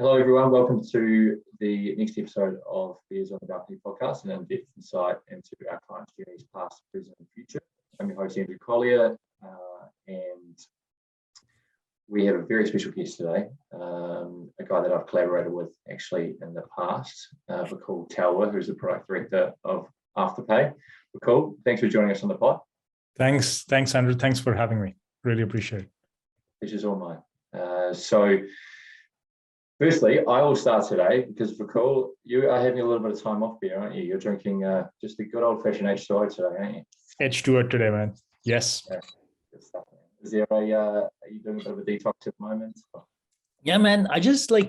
Hello, everyone. Welcome to the next episode of Beers on the Balcony podcast, an in-depth insight into our clients' journeys, past, present, and future. I'm your host, Andrew Collier, and we have a very special guest today, a guy that I've collaborated with actually in the past, Vakul Talwar, who's the product director of Afterpay. Vakul, thanks for joining us on the pod. Thanks, Andrew. Thanks for having me. Really appreciate it. Pleasure's all mine. Firstly, I will start today because Vakul, you are having a little bit of time off here, aren't you? You're drinking just a good old-fashioned H2O today, aren't you? H2O today, man. Yes. Yeah, good stuff, man. Is there are you doing a bit of a detox at the moment? Yeah, man. I just I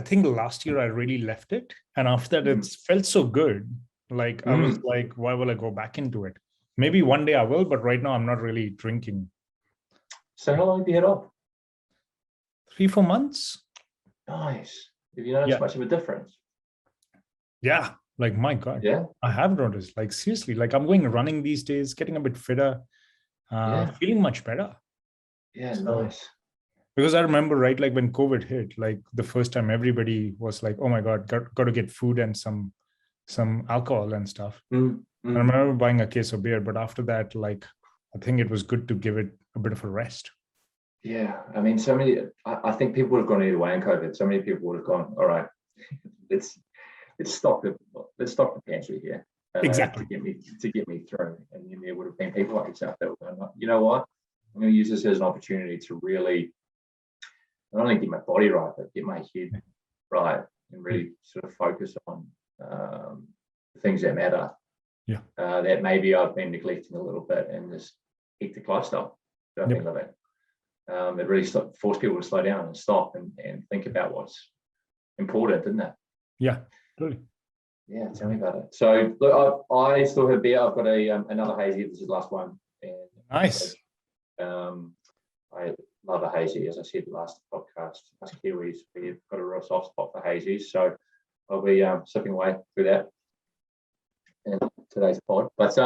think last year I really left it. And after that, it felt so good. I was like, why will I go back into it? Maybe one day I will, but right now I'm not really drinking. So how long have you had off? 3-4 months. Nice. Have you noticed much of a difference? Yeah. My God. Yeah. I have noticed. Seriously, I'm going running these days, getting a bit fitter, feeling much better. Yeah, nice. Because I remember, right, when COVID hit, the first time everybody was like, oh my God, got to get food and some alcohol and stuff. I remember buying a case of beer, but after that, I think it was good to give it a bit of a rest. Yeah, I mean, I think people would have gone either way in COVID. So many people would have gone, all right, let's stock the pantry here. Exactly. To get me through. And then there would have been people like yourself that were going, you know what, I'm going to use this as an opportunity to really not only get my body right, but get my head right and really sort of focus on the things that matter. Yeah. That maybe I've been neglecting a little bit in this hectic lifestyle that I've been living. It really forced people to slow down and stop and think about what's important, didn't it? Yeah, totally. Yeah, tell me about it. So, look, I still have beer. I've got another hazy. This is the last one. And nice. I love a hazy. As I said last podcast, us Kiwis, we've got a real soft spot for hazies. So I'll be sipping away through that in today's pod. But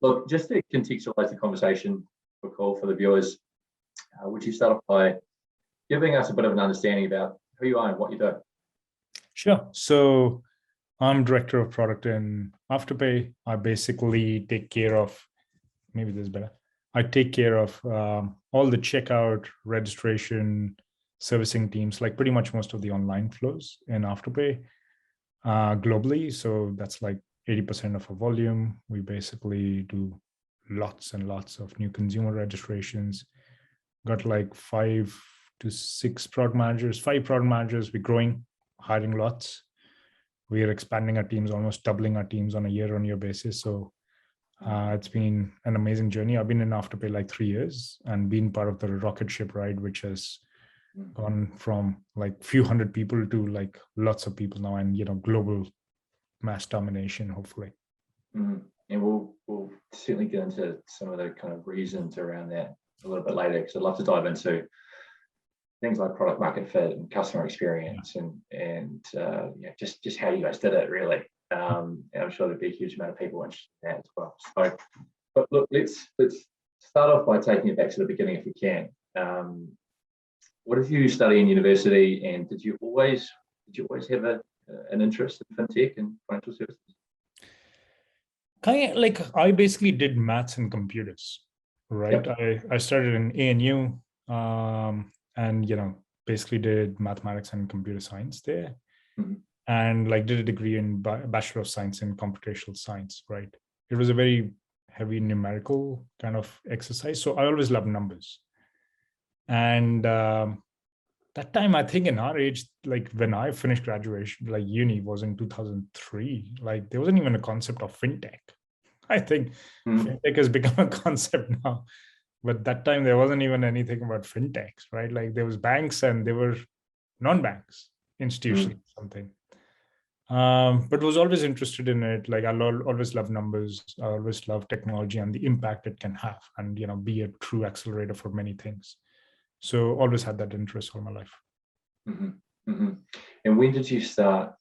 look, just to contextualize the conversation, for the viewers, would you start off by giving us a bit of an understanding about who you are and what you do? Sure. So I'm director of product in Afterpay. I basically take care of, maybe this is better. I take care of all the checkout, registration, servicing teams, pretty much most of the online flows in Afterpay globally. So that's 80% of our volume. We basically do lots and lots of new consumer registrations. Got 5 to 6 product managers, 5 product managers. We're growing, hiring lots. We are expanding our teams, almost doubling our teams on a year-on-year basis. So it's been an amazing journey. I've been in Afterpay 3 years and been part of the rocket ship ride, which has gone from few hundred people to lots of people now, and global mass domination, hopefully. And we'll certainly get into some of the kind of reasons around that a little bit later, because I'd love to dive into things like product market fit and customer experience and just how you guys did it, really. And I'm sure there'd be a huge amount of people interested in that as well. So, but look, let's start off by taking it back to the beginning, if we can. What did you study in university, and did you always have an interest in fintech and financial services? I basically did maths and computers, right? Yep. I started in ANU and basically did mathematics and computer science there, and did a degree in Bachelor of Science in computational science, right? It was a very heavy numerical kind of exercise, so I always loved numbers. And that time, I think in our age, when I finished graduation, uni was in 2003, there wasn't even a concept of fintech. I think fintech has become a concept now, but that time there wasn't even anything about fintechs, right? There was banks and there were non-banks, institutions, something. But was always interested in it. I always love numbers. I always love technology and the impact it can have, and be a true accelerator for many things. So always had that interest all my life. And when did you start?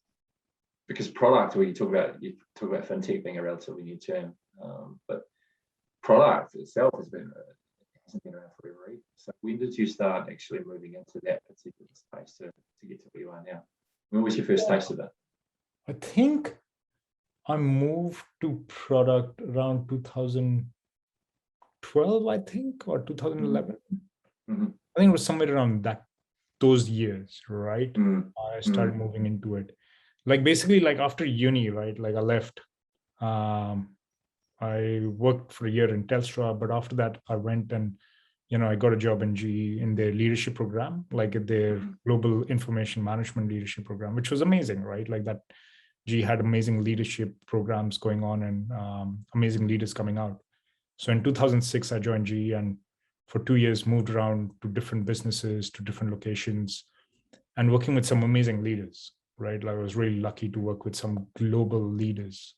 Because product, when you talk about fintech being a relatively new term, but product itself hasn't been around forever either. So when did you start actually moving into that particular space? ways to get to where you are now. When was your first taste of it? I think I moved to product around 2012, I think, or 2011. Mm-hmm. I think it was somewhere around those years, right? Mm-hmm. I started moving into it. Like basically like after uni, right? Like I left, I worked for a year in Telstra, but after that I went and, I got a job in GE in their leadership program, like at their global information management leadership program, which was amazing, right? Like that GE had amazing leadership programs going on and amazing leaders coming out. So in 2006, I joined GE and for 2 years moved around to different businesses, to different locations, and working with some amazing leaders, right? Like I was really lucky to work with some global leaders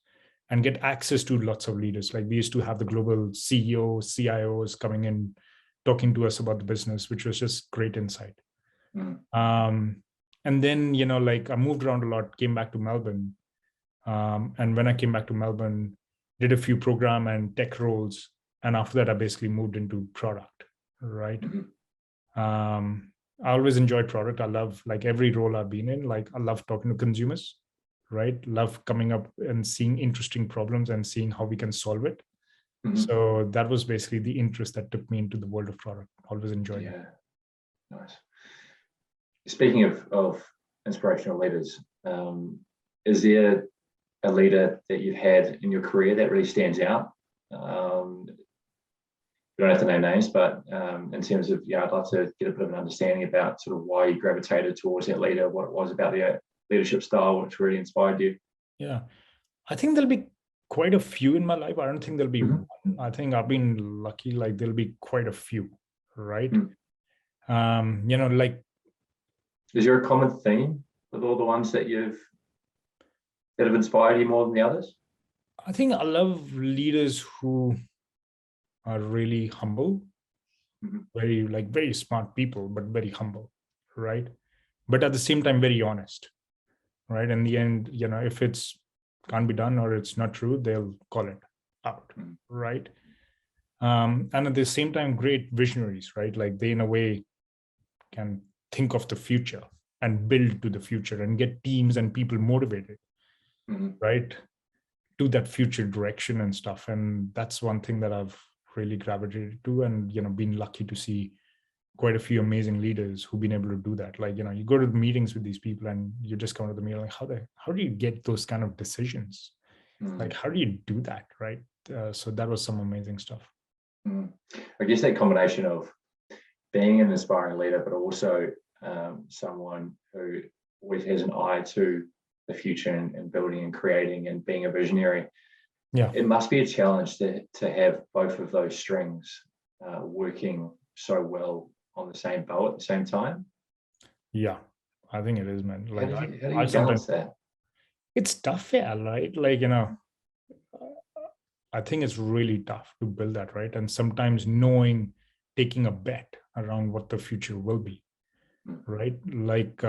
and get access to lots of leaders. Like we used to have the global CEOs, CIOs coming in, talking to us about the business, which was just great insight. And then, like I moved around a lot, came back to Melbourne. And when I came back to Melbourne, did a few program and tech roles. And after that, I basically moved into product, right? I always enjoyed product. I love like every role I've been in, like I love talking to consumers, right? Love coming up and seeing interesting problems and seeing how we can solve it. So that was basically the interest that took me into the world of product. Always enjoyed it. Nice. Speaking of inspirational leaders, is there a leader that you've had in your career that really stands out? You don't have to name names, but in terms of, I'd love to get a bit of an understanding about sort of why you gravitated towards that leader, what it was about the leadership style which really inspired you. Yeah, I think there'll be quite a few in my life. I don't think there'll be one. I think I've been lucky, like there'll be quite a few, right? Like, is there a common theme with all the ones that have inspired you more than the others? I think I love leaders who are really humble, very smart people, but very humble, right? But at the same time, very honest, right? In the end, if it's can't be done or it's not true, they'll call it out, right? And at the same time, great visionaries, right? Like they, in a way, can think of the future and build to the future and get teams and people motivated, right, to that future direction and stuff. And that's one thing that I've really gravitated to, and been lucky to see quite a few amazing leaders who've been able to do that. Like, you go to the meetings with these people and you just come to the meeting like, how do you get those kind of decisions? Like, how do you do that, right? So that was some amazing stuff. I guess that combination of being an inspiring leader, but also someone who always has an eye to the future and building and creating and being a visionary. Yeah, it must be a challenge to have both of those strings working so well on the same bow at the same time. Yeah, I think it is, man. Like, how do you balance that? It's tough, yeah, right? Like, I think it's really tough to build that, right? And sometimes taking a bet around what the future will be, right? Like,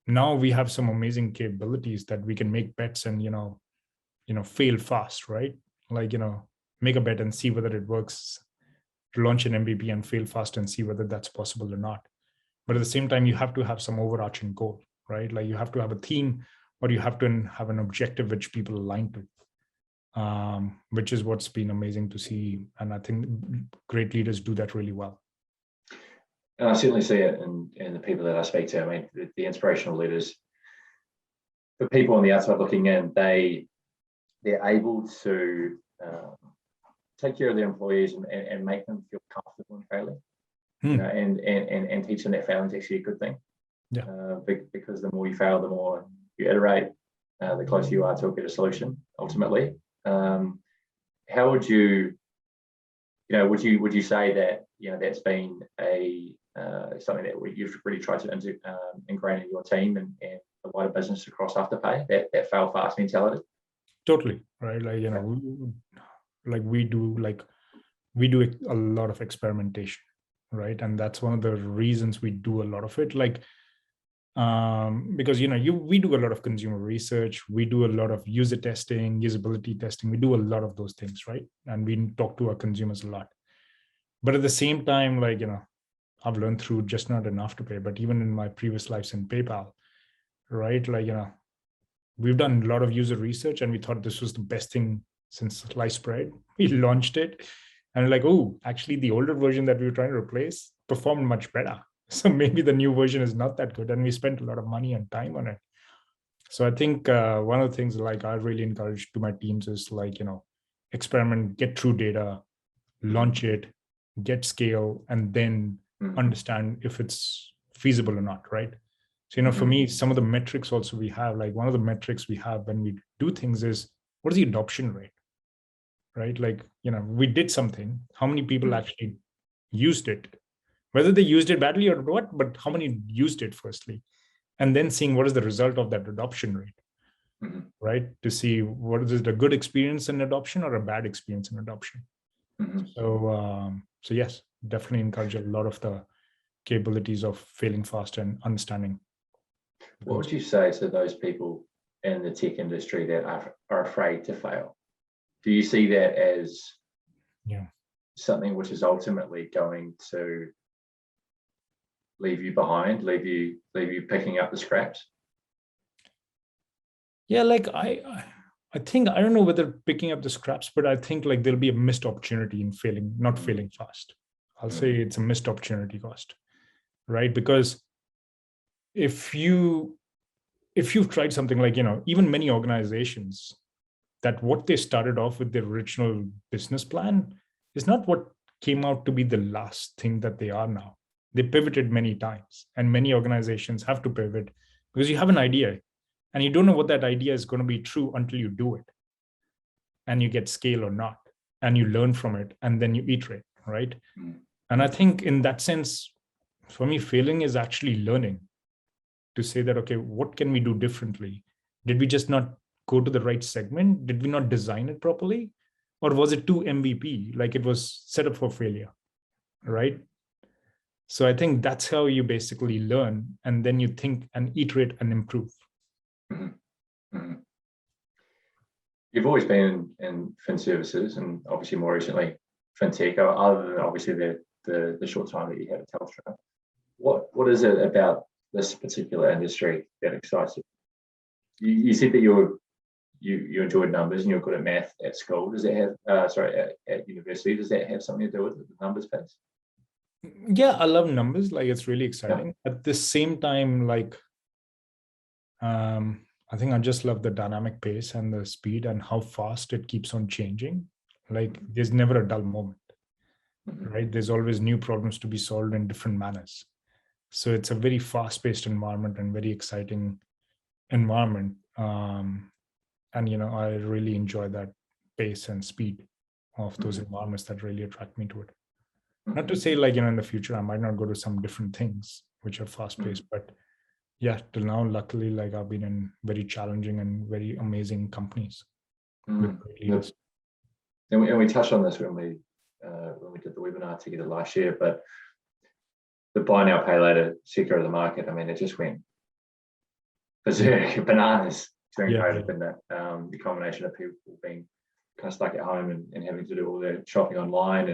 now we have some amazing capabilities that we can make bets and, fail fast, right? Like, make a bet and see whether it works, launch an MVP and fail fast and see whether that's possible or not. But at the same time, you have to have some overarching goal, right? Like you have to have a theme, or you have to have an objective which people align to, which is what's been amazing to see. And I think great leaders do that really well. And I certainly see it in the people that I speak to. I mean, the inspirational leaders, for people on the outside looking in, they're able to take care of their employees and make them feel comfortable in failing, and teach them that failing's actually a good thing. Yeah. Because the more you fail, the more you iterate, the closer you are to a better solution. Ultimately, how would you say that that's been something that you've really tried to ingrain in your team and the wider business across Afterpay, that fail fast mentality? Totally, right? Like, we do a lot of experimentation, right? And that's one of the reasons we do a lot of it. Like, because we do a lot of consumer research, we do a lot of user testing, usability testing, we do a lot of those things, right? And we talk to our consumers a lot. But at the same time, like, I've learned through just not in Afterpay, but even in my previous lives in PayPal, right? Like, we've done a lot of user research and we thought this was the best thing since sliced bread. We launched it and we're like, oh, actually the older version that we were trying to replace performed much better. So maybe the new version is not that good. And we spent a lot of money and time on it. So I think one of the things like I really encourage to my teams is like, experiment, get through data, launch it, get scale, and then understand if it's feasible or not, right? So, for me, some of the metrics also we have, like one of the metrics we have when we do things is what is the adoption rate, right? Like, we did something, how many people actually used it, whether they used it badly or what, but how many used it firstly, and then seeing what is the result of that adoption rate, right? To see what is it, a good experience in adoption or a bad experience in adoption. So yes, definitely encourage a lot of the capabilities of failing fast and understanding. What would you say to those people in the tech industry that are afraid to fail? Do you see that as something which is ultimately going to leave you behind, leave you picking up the scraps? Yeah, like I think, I don't know whether picking up the scraps, but I think like there'll be a missed opportunity in failing, not failing fast. I'll say it's a missed opportunity cost, right? Because if you've tried something like, even many organizations, that what they started off with their original business plan is not what came out to be the last thing that they are now. They pivoted many times, and many organizations have to pivot because you have an idea and you don't know what that idea is going to be true until you do it and you get scale or not, and you learn from it and then you iterate, right? And I think in that sense, for me, failing is actually learning to say that, okay, what can we do differently? Did we just not go to the right segment? Did we not design it properly? Or was it too MVP, like it was set up for failure, right? So I think that's how you basically learn, and then you think and iterate and improve. You've always been in fin services, and obviously more recently fintech, other than obviously the short time that you had at Telstra. What is it about this particular industry that excites you? You said that you enjoyed numbers and you're good at math at school. Does that have at university? Does that have something to do with the numbers piece? Yeah, I love numbers. Like it's really exciting. At the same time, like I think I just love the dynamic pace and the speed and how fast it keeps on changing. Like there's never a dull moment, right? There's always new problems to be solved in different manners. So it's a very fast-paced environment and very exciting environment. And I really enjoy that pace and speed of those environments that really attract me to it. Not to say like, in the future, I might not go to some different things which are fast-paced, but yeah, till now, luckily, like I've been in very challenging and very amazing companies with great leaders. And we touched on this when we did the webinar together last year, but the buy now, pay later sector of the market, I mean, it just went berserk, bananas during COVID, and the combination of people being kind of stuck at home and having to do all their shopping online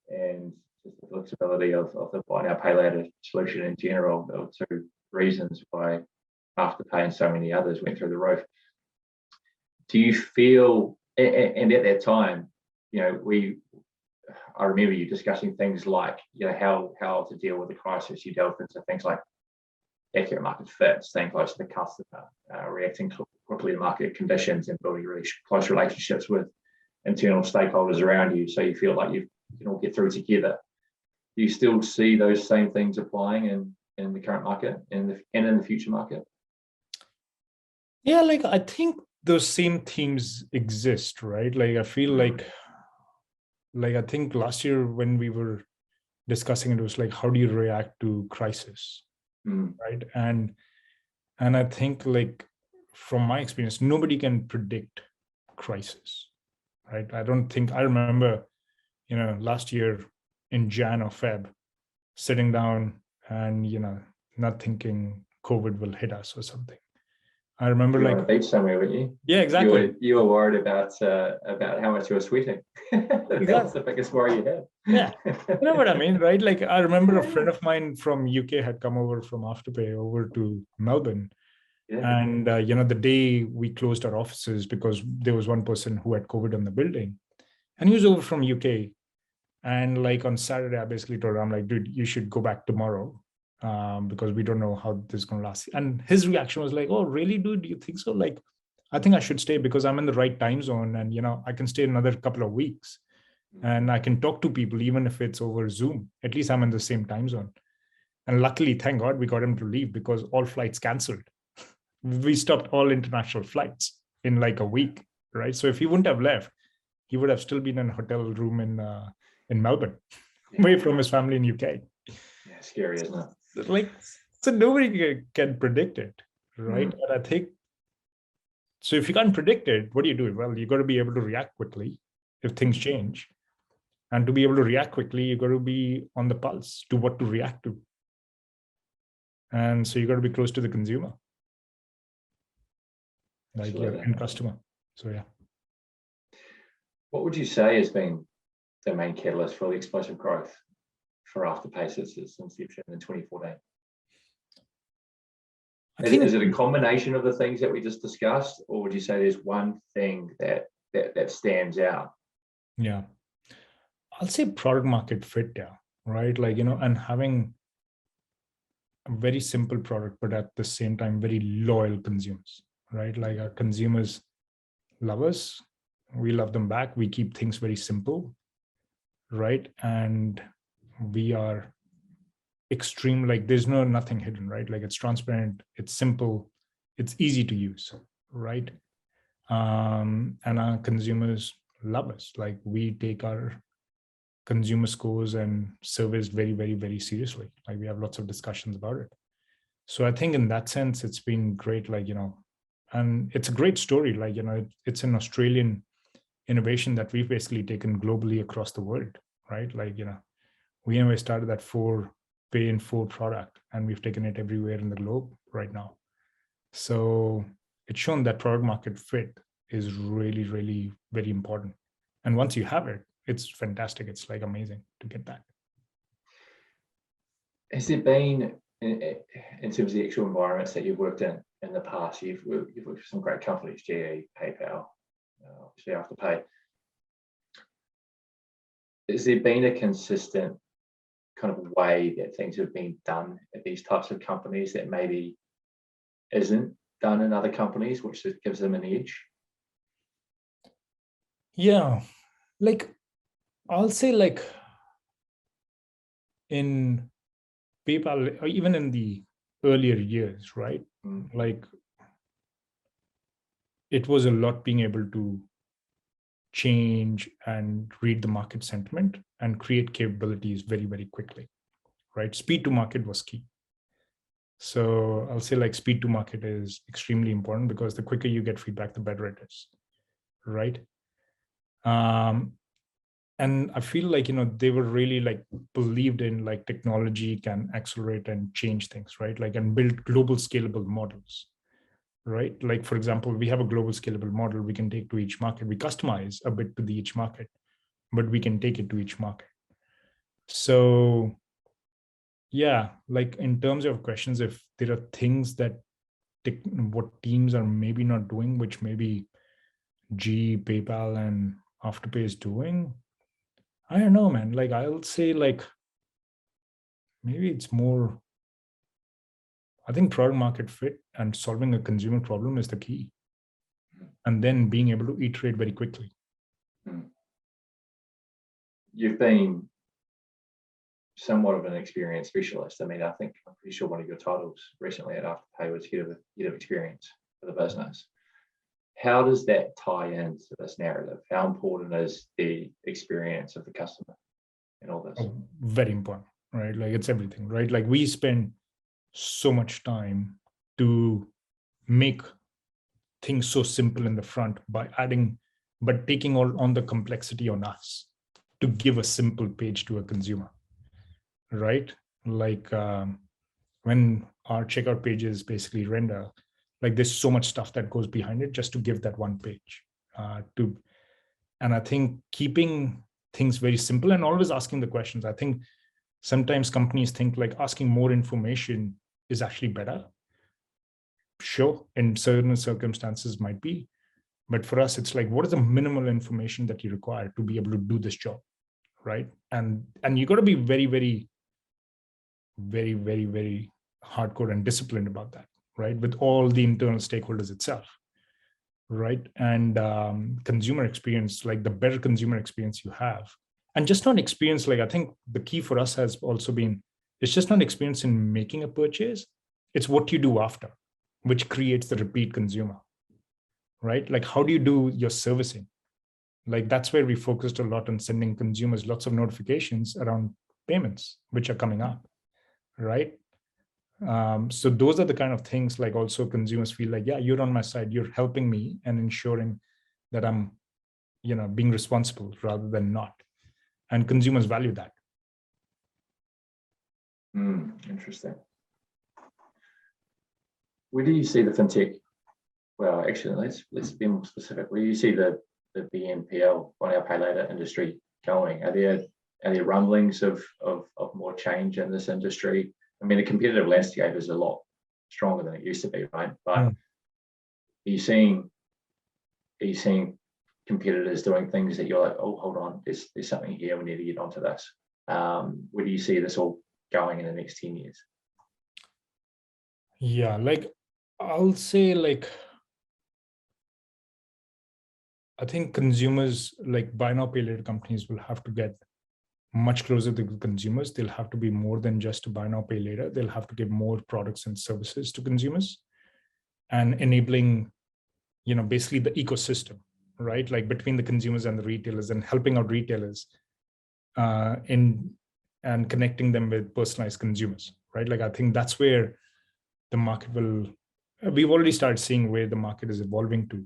and just the flexibility of the buy now, pay later solution in general. There were two reasons why Afterpay and so many others went through the roof. Do you feel, and at that time, I remember you discussing things like, how to deal with the crisis. You delved into things like accurate market fit, staying close to the customer, reacting quickly to market conditions, and building really close relationships with internal stakeholders around you, so you feel like you can all get through together. Do you still see those same things applying in the current market and in the future market? Yeah, like I think those same themes exist, right? Like I feel like I think last year when we were discussing it was like, how do you react to crisis, right? And I think like from my experience, nobody can predict crisis, right? I remember, last year in Jan or Feb, sitting down and, not thinking COVID will hit us or something. I remember you were like, on a beach somewhere, weren't you? yeah, exactly. You were worried about how much you were sweating. That was the biggest worry you had. Yeah, you know what I mean, right? Like I remember a friend of mine from UK had come over from Afterpay over to Melbourne. Yeah. And, the day we closed our offices because there was one person who had COVID in the building and he was over from UK. And like on Saturday, I basically told him, I'm like, dude, you should go back tomorrow because we don't know how this is going to last. And his reaction was like, oh, really, dude? Do you think so? Like, I think I should stay because I'm in the right time zone and, I can stay another couple of weeks and I can talk to people, even if it's over Zoom. At least I'm in the same time zone. And luckily, thank God, we got him to leave because all flights canceled. We stopped all international flights in like a week, right? So if he wouldn't have left, he would have still been in a hotel room in Melbourne, away from his family in UK. Yeah, scary, isn't it? Like, so nobody can predict it, right? And I think, so if you can't predict it, what do you do? Well, you got to be able to react quickly if things change. And to be able to react quickly, you got to be on the pulse to what to react to. And so you got to be close to the consumer, like your end customer. So, yeah. What would you say has been the main catalyst for the explosive growth for Afterpay since the inception in 2014? Is it a combination of the things that we just discussed, or would you say there's one thing that stands out? Yeah, I'll say product market fit, yeah, right? Like, and having a very simple product, but at the same time, very loyal consumers, right? Like our consumers love us, we love them back, we keep things very simple, right? And we are extreme, like there's nothing hidden, right? Like it's transparent, it's simple, it's easy to use, right? And our consumers love us. Like we take our consumer scores and surveys very, very, very seriously. Like we have lots of discussions about it. So I think in that sense, it's been great, like, and it's a great story. Like, it's an Australian innovation that we've basically taken globally across the world, right? Like, we started that 4 pay in 4 product and we've taken it everywhere in the globe right now. So it's shown that product market fit is really, really very important. And once you have it, it's fantastic. It's like amazing to get that. Has there been, in terms of the actual environments that you've worked in the past, you've worked with some great companies, GE, PayPal, obviously Afterpay. Has there been a consistent kind of way that things have been done at these types of companies that maybe isn't done in other companies, which gives them an edge? Yeah, like I'll say like in PayPal, or even in the earlier years, right? Like it was a lot being able to change and read the market sentiment and create capabilities very, very quickly, right? Speed to market was key. So I'll say like speed to market is extremely important because the quicker you get feedback, the better it is, right? And I feel like, they were really like believed in like technology can accelerate and change things, right? Like, and build global scalable models, right? Like, for example, we have a global scalable model we can take to each market. We customize a bit to each market, but we can take it to each market. So yeah, like in terms of questions, if there are things that what teams are maybe not doing, which maybe G, PayPal, and Afterpay is doing, I don't know, man. Like I'll say like maybe it's more, I think product market fit and solving a consumer problem is the key. And then being able to iterate very quickly. You've been somewhat of an experience specialist. I mean, I'm pretty sure one of your titles recently at Afterpay was head of experience for the business. How does that tie into this narrative? How important is the experience of the customer in all this? Oh, very important, right? Like it's everything, right? Like we spend so much time to make things so simple in the front but taking all on the complexity on us to give a simple page to a consumer, right? Like when our checkout pages basically render, Like there's so much stuff that goes behind it just to give that one page. And I think keeping things very simple and always asking the questions. I think sometimes companies think like asking more information is actually better. Sure, in certain circumstances might be, but for us, it's like, what is the minimal information that you require to be able to do this job, right? And you got to be very, very, very, very, very hardcore and disciplined about that, right? With all the internal stakeholders itself, right? And consumer experience, like the better consumer experience you have, and just not experience, like I think the key for us has also been, it's just not experience in making a purchase, it's what you do after, which creates the repeat consumer, right? Like how do you do your servicing? Like that's where we focused a lot on sending consumers lots of notifications around payments, which are coming up, right? So those are the kind of things, like also consumers feel like, yeah, you're on my side, you're helping me and ensuring that I'm, being responsible rather than not. And consumers value that. Interesting. Where do you see the fintech? Well, actually, let's be more specific. Where do you see the BNPL, buy now pay later industry going? Are there rumblings of more change in this industry? I mean, the competitive landscape is a lot stronger than it used to be, right? But are you seeing competitors doing things that you're like, oh, hold on, there's something here, we need to get onto this? Where do you see this all going in the next 10 years? Yeah, like I'll say, like I think consumers, like buy now pay later companies, will have to get much closer to the consumers. They'll have to be more than just a buy now pay later. They'll have to give more products and services to consumers and enabling, basically the ecosystem, right? Like between the consumers and the retailers, and helping out retailers and connecting them with personalized consumers, right? Like I think that's where the market we've already started seeing where the market is evolving to,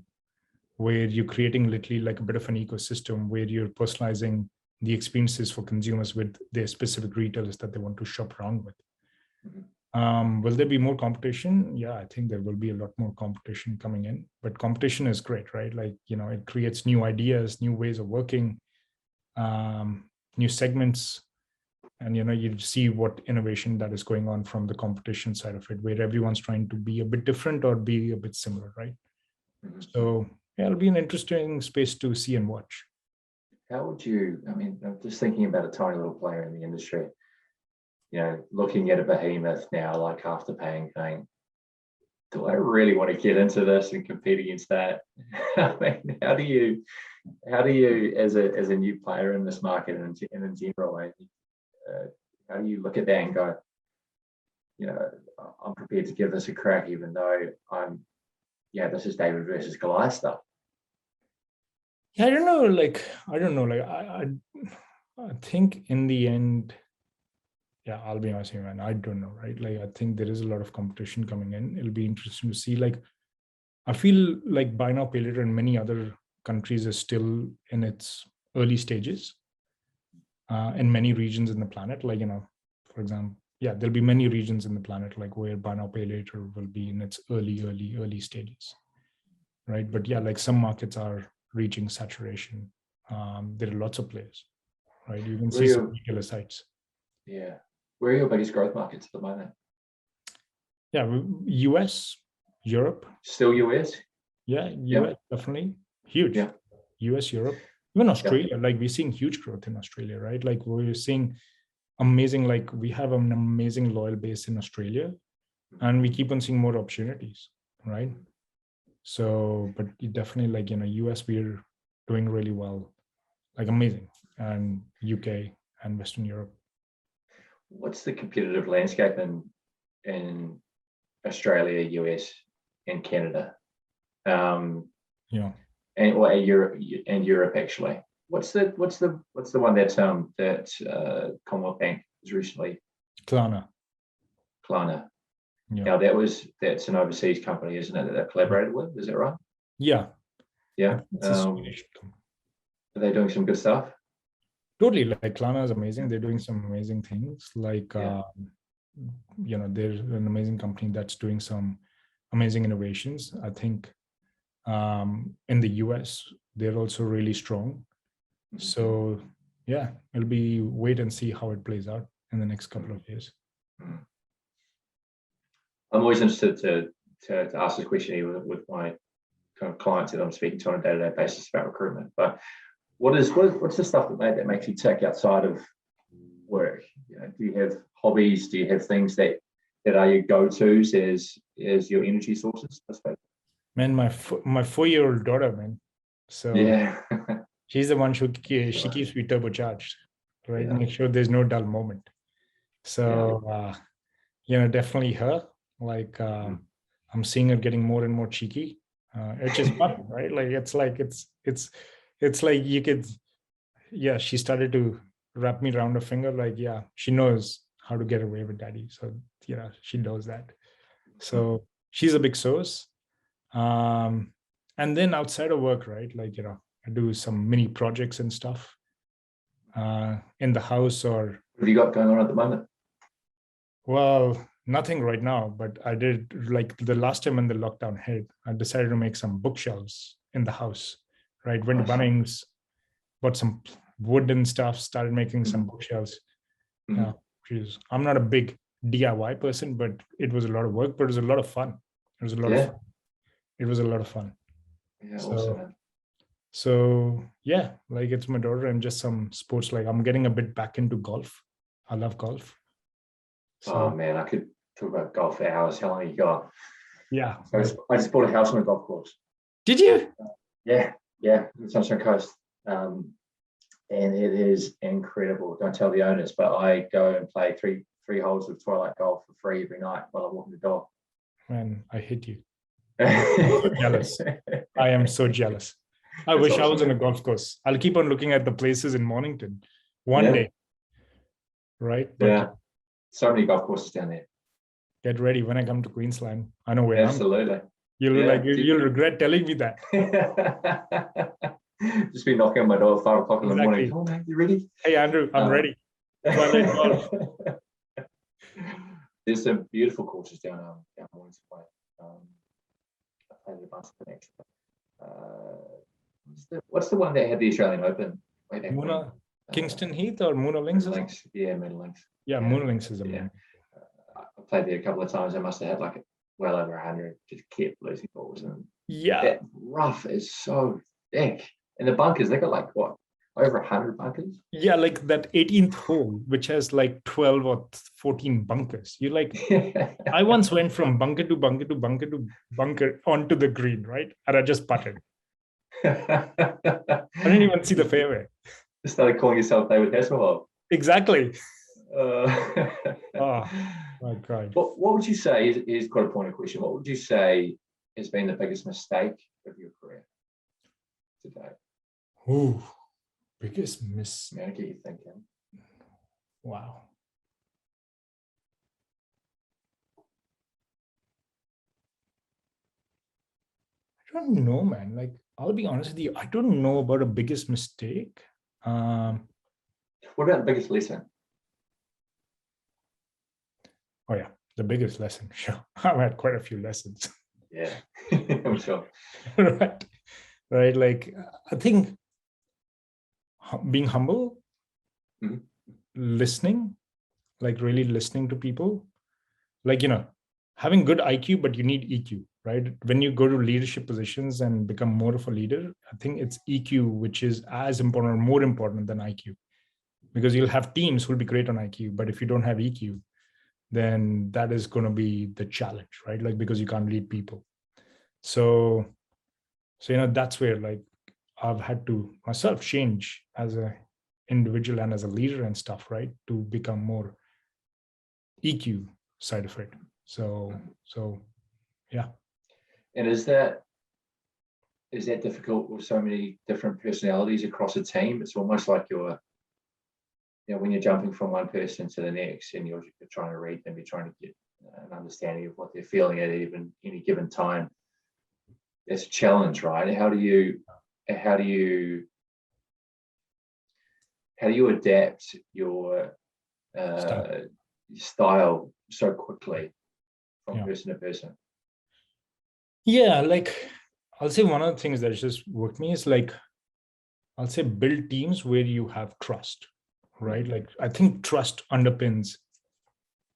where you're creating literally like a bit of an ecosystem where you're personalizing the experiences for consumers with their specific retailers that they want to shop around with. Will there be more competition? Yeah, I think there will be a lot more competition coming in, but competition is great, right? Like, it creates new ideas, new ways of working, new segments. And, you see what innovation that is going on from the competition side of it, where everyone's trying to be a bit different or be a bit similar, right? So yeah, it'll be an interesting space to see and watch. How would you, I mean, I'm just thinking about a tiny little player in the industry, looking at a behemoth now like Afterpay and going, do I really want to get into this and compete against that? I mean, how do you as a new player in this market and in general, how do you look at that and go, I'm prepared to give this a crack, even though this is David versus Goliath stuff? Yeah, I don't know. Like, I think in the end, yeah, I'll be honest with you, man, I don't know, right? Like, I think there is a lot of competition coming in. It'll be interesting to see. Like, I feel like buy now, pay later in many other countries is still in its early stages in many regions in the planet. Like, for example, there'll be many regions in the planet like where buy now, pay later will be in its early stages, right? But yeah, like some markets are reaching saturation. There are lots of players, right? You can see some retailer sites. Yeah. Where are your biggest growth markets at the moment? Yeah, US, Europe. Still US? Yeah, US, definitely. Huge. Yeah. US, Europe, even Australia. Like we're seeing huge growth in Australia, right? Like we're seeing amazing, like we have an amazing loyal base in Australia and we keep on seeing more opportunities, right? So, but definitely like, US, we're doing really well, like amazing, and UK and Western Europe. What's the competitive landscape in Australia, US, and Canada? Yeah. And Europe actually. What's the one that Commonwealth Bank has recently? Klarna. Yeah. Now that's an overseas company, isn't it, that they've collaborated with? Is that right? Yeah. Yeah. Are they doing some good stuff? Totally. Like Klarna is amazing. They're doing some amazing things. Like they're an amazing company that's doing some amazing innovations. I think in the US, they're also really strong. So yeah, it'll be wait and see how it plays out in the next couple of years. I'm always interested to ask this question even with my kind of clients that I'm speaking to on a day-to-day basis about recruitment. But what's the stuff that makes you tick outside of work? Do you have hobbies? Do you have things that are your go-tos as your energy sources, I suppose? Man, my 4-year-old daughter, man. So yeah, she's the one she keeps me turbocharged, right? Yeah. Make sure there's no dull moment. So definitely her. Like I'm seeing her getting more and more cheeky. It's just fun, right? It's like you could, she started to wrap me around her finger. Like, she knows how to get away with daddy. So, she knows that. So she's a big source. And then outside of work, right? Like, I do some mini projects and stuff in the house or. What have you got going on at the moment? Well, nothing right now, but I did, like, the last time when the lockdown hit, I decided to make some bookshelves in the house, right? Went to Bunnings, bought some wood and stuff, started making some bookshelves. I'm not a big DIY person, but it was a lot of work, but it was a lot of fun. It was a lot of fun. It was a lot of fun. Yeah, awesome. So yeah, like it's my daughter and just some sports. Like I'm getting a bit back into golf. I love golf. So, oh man, I could talk about golf for hours. How long you got? Yeah. I just bought a house on a golf course. Did you? Yeah, the Sunshine Coast. And it is incredible. Don't tell the owners, but I go and play three holes of twilight golf for free every night while I'm walking the dog. Man, I hate you. I'm so jealous. I am so jealous. I wish awesome. I was on a golf course. I'll keep on looking at the places in Mornington one day. Right? But so many golf courses down there. Get ready when I come to Queensland. I know where Absolutely. I'm. You'll regret telling me that. Just be knocking on my door at 5 o'clock in the morning. Oh, man, you ready? Hey, Andrew, I'm ready. Twilight golf. There's some beautiful courses down Mornington Way. I played a bunch of the next. What's the one that had the Australian Open? Kingston Heath or Moona Links? Yeah, Moona Links. Yeah, Moona Links is amazing. I played there a couple of times. I must have had like well over 100. Just kept losing balls, and that rough is so thick. And the bunkers, they got like what, over 100 bunkers? Yeah, like that 18th hole, which has like 12 or 14 bunkers. You like, I once went from bunker to bunker to bunker to bunker onto the green, right? And I just putted. I didn't even see the fairway. You started calling yourself David Hasselhoff. Exactly. Oh my God. What would you say is quite a pointed question? What would you say has been the biggest mistake of your career today? Ooh, biggest mistake. I'll get you thinking. Wow. I don't know, man. Like, I'll be honest with you. I don't know about a biggest mistake. What about the biggest lesson? Oh yeah, the biggest lesson. Sure, I've had quite a few lessons. Yeah, I'm sure. Right. Like, I think being humble, listening, like really listening to people, like, having good IQ, but you need EQ, right? When you go to leadership positions and become more of a leader, I think it's EQ, which is as important or more important than IQ, because you'll have teams who'll be great on IQ, but if you don't have EQ, then that is going to be the challenge, right? Like, because you can't lead people. So that's where, like, I've had to myself change as an individual and as a leader and stuff, right? To become more EQ side of it. So yeah. And is that difficult with so many different personalities across a team? It's almost like when you're jumping from one person to the next and you're trying to read them, you're trying to get an understanding of what they're feeling at any given time. It's a challenge, right? How do you adapt your style so quickly from person to person? Yeah, like I'll say one of the things that's just worked me is like, I'll say build teams where you have trust, right? Like I think trust underpins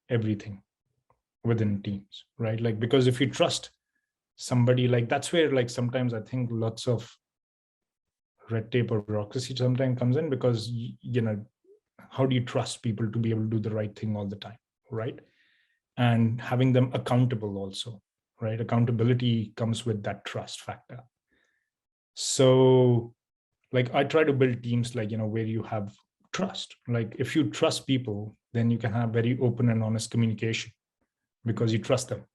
everything within teams, right? Like, because if you trust somebody, like that's where like sometimes I think lots of red tape or bureaucracy sometimes comes in, because how do you trust people to be able to do the right thing all the time, right? And having them accountable also, right? Accountability comes with that trust factor. So like I try to build teams like where you have trust. Like if you trust people, then you can have very open and honest communication because you trust them.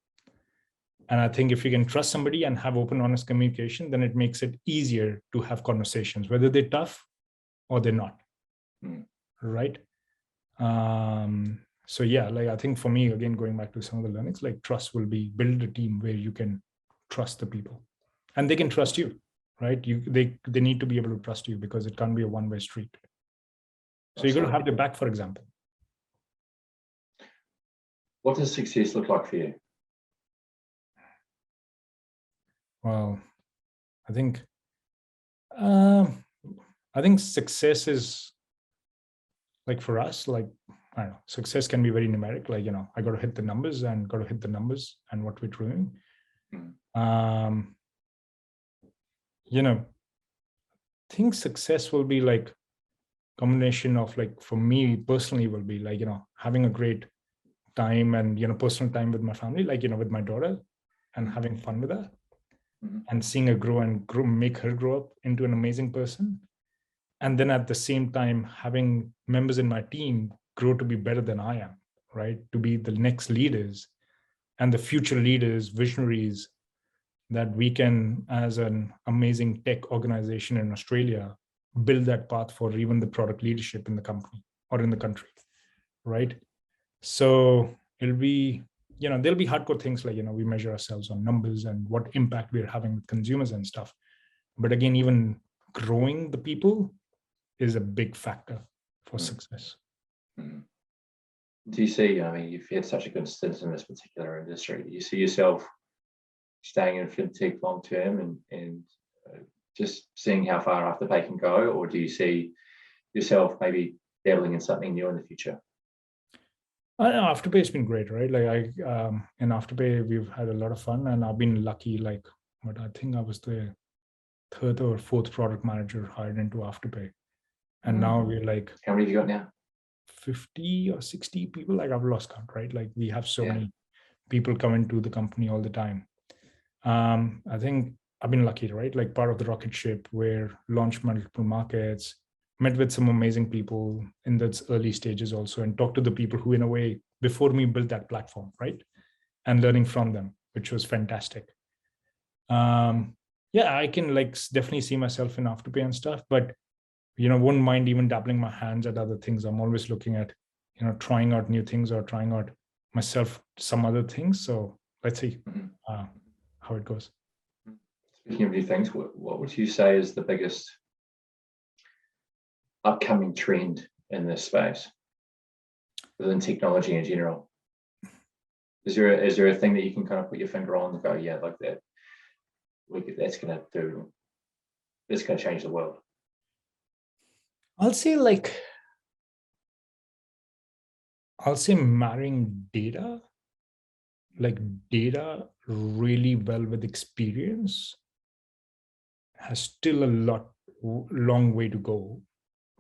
And I think if you can trust somebody and have open, honest communication, then it makes it easier to have conversations, whether they're tough or they're not. Right. So yeah, like I think for me, again, going back to some of the learnings, like trust will be build a team where you can trust the people and they can trust you, right? They need to be able to trust you because it can't be a one-way street. So you're going to have their back, for example. What does success look like for you? Well, I think success is like for us, like, I don't know, success can be very numeric. Like, I got to hit the numbers and what we're doing. I think success will be like combination of like, for me personally will be like, having a great time and, personal time with my family, like, with my daughter and having fun with her and seeing her grow, make her grow up into an amazing person. And then at the same time, having members in my team grow to be better than I am, right? To be the next leaders and the future leaders, visionaries that we can, as an amazing tech organization in Australia, build that path for even the product leadership in the company or in the country, right? So it'll be, there'll be hardcore things like, we measure ourselves on numbers and what impact we're having with consumers and stuff. But again, even growing the people is a big factor for success. Do you see, I mean, you've had such a good stint in this particular industry, do you see yourself staying in fintech long term and just seeing how far Afterpay can go, or do you see yourself maybe dabbling in something new in the future? Afterpay has been great, right? Like in Afterpay, we've had a lot of fun, and I've been lucky. Like, but I think I was the third or fourth product manager hired into Afterpay, and now we're like, how many have you got now? 50 or 60 people. Like I've lost count, right? Like we have so many people come into the company all the time. I think I've been lucky, right? Like part of the rocket ship, where launched multiple markets, met with some amazing people in those early stages also, and talked to the people who in a way before me built that platform, right? And learning from them, which was fantastic. Yeah, I can like definitely see myself in Afterpay and stuff, but wouldn't mind even dabbling my hands at other things. I'm always looking at, trying out new things or trying out myself some other things. So let's see how it goes. Speaking of new things, what would you say is the biggest upcoming trend in this space within technology in general? Is there a thing that you can kind of put your finger on and go, yeah, like that, that's going to change the world? I'll say marrying data, like data really well with experience, has still a long way to go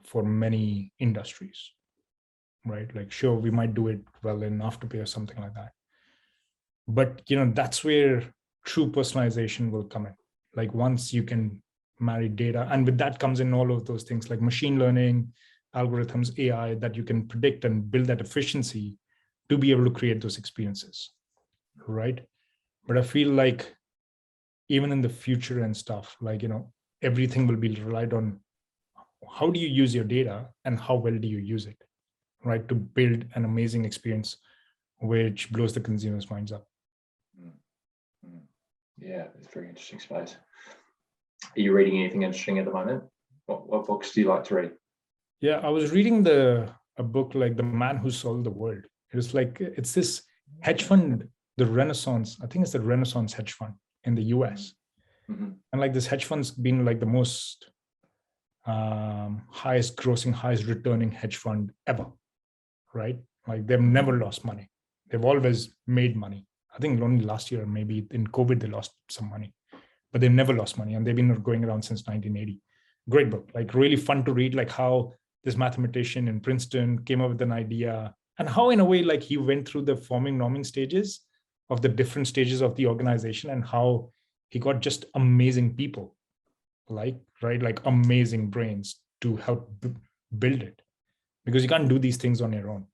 for many industries, right? Like, sure, we might do it well in Afterpay or something like that. But, that's where true personalization will come in. Like once you can marry data, and with that comes in all of those things like machine learning, algorithms, AI, that you can predict and build that efficiency to be able to create those experiences, right? But I feel like even in the future and stuff, like, everything will be relied on how do you use your data and how well do you use it, right? To build an amazing experience which blows the consumer's minds up. Yeah, it's a very interesting space. Are you reading anything interesting at the moment? What books do you like to read? Yeah, I was reading a book like The Man Who Sold the World. It's this hedge fund, the Renaissance. I think it's the Renaissance hedge fund. in the US. Mm-hmm. And like this hedge fund's been like the most highest grossing, highest returning hedge fund ever, right? Like they've never lost money. They've always made money. I think only last year, maybe in COVID, they lost some money, but they've never lost money. And they've been going around since 1980. Great book, like really fun to read, like how this mathematician in Princeton came up with an idea and how in a way, like he went through the norming stages of the different stages of the organization and how he got just amazing people, like amazing brains to help build it, because you can't do these things on your own.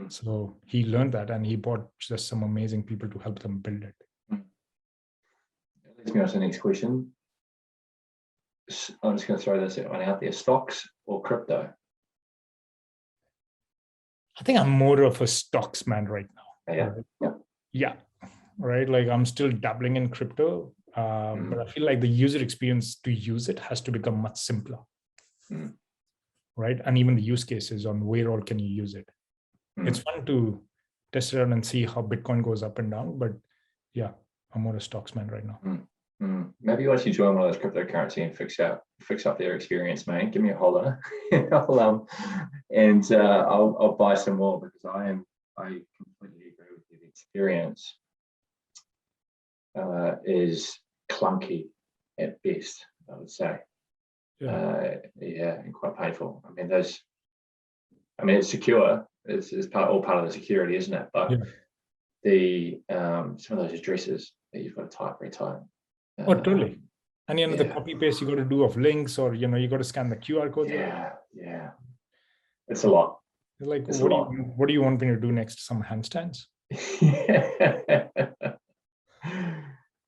So he learned that, and he brought just some amazing people to help them build it. That leads me on to the next question. I'm just going to throw this one out there: stocks or crypto? I think I'm more of a stocks man right now. Yeah. Right? Yeah. Right. Like I'm still dabbling in crypto, but I feel like the user experience to use it has to become much simpler. Right. And even the use cases on where all can you use it. It's fun to test it out and see how Bitcoin goes up and down. But yeah, I'm more a stocks man right now. Maybe once you join one of those cryptocurrency and fix up their experience, mate, give me a holler. I'll buy some more, because I completely agree with you. The experience is clunky at best, I would say. And quite painful. I mean, it's secure. It's all part of the security, isn't it? But some of those addresses that you've got to type, retype. Oh, totally. And the copy paste you got to do of links, or you got to scan the QR code. Yeah. It's a lot. Like, what do you want me to do next? Some handstands?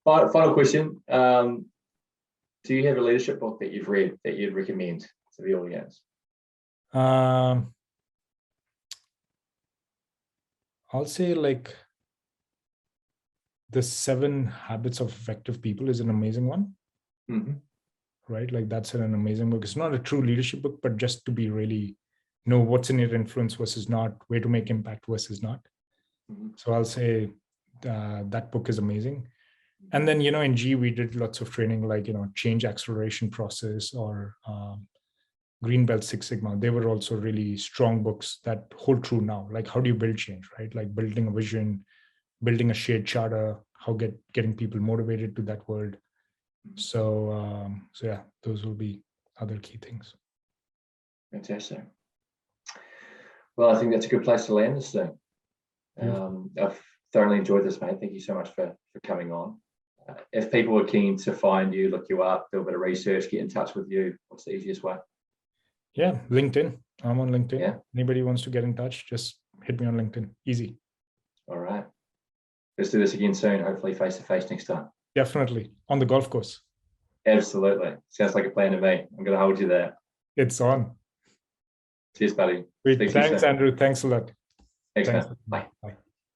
Final question. Do you have a leadership book that you've read that you'd recommend to the audience? I'll say like The 7 Habits of Effective People is an amazing one. Right? Like that's an amazing book. It's not a true leadership book, but just to be really know what's in your influence versus not, where to make impact versus not. So I'll say that book is amazing. And then, in G, we did lots of training, like, change acceleration process, or Green Belt Six Sigma. They were also really strong books that hold true now. Like, how do you build change, right? Like building a vision, building a shared charter, how getting people motivated to that world. So yeah, those will be other key things. Fantastic. Well, I think that's a good place to land this thing. I've thoroughly enjoyed this, mate. Thank you so much for coming on. If people are keen to find you, look you up, do a bit of research, get in touch with you, what's the easiest way? Yeah, LinkedIn. I'm on LinkedIn. Yeah. Anybody wants to get in touch, just hit me on LinkedIn. Easy. All right. Let's do this again soon, hopefully face-to-face next time. Definitely. On the golf course. Absolutely. Sounds like a plan to me. I'm going to hold you there. It's on. Cheers, buddy. Thanks, Andrew. Thanks a lot. Thanks. Man. Bye. Bye.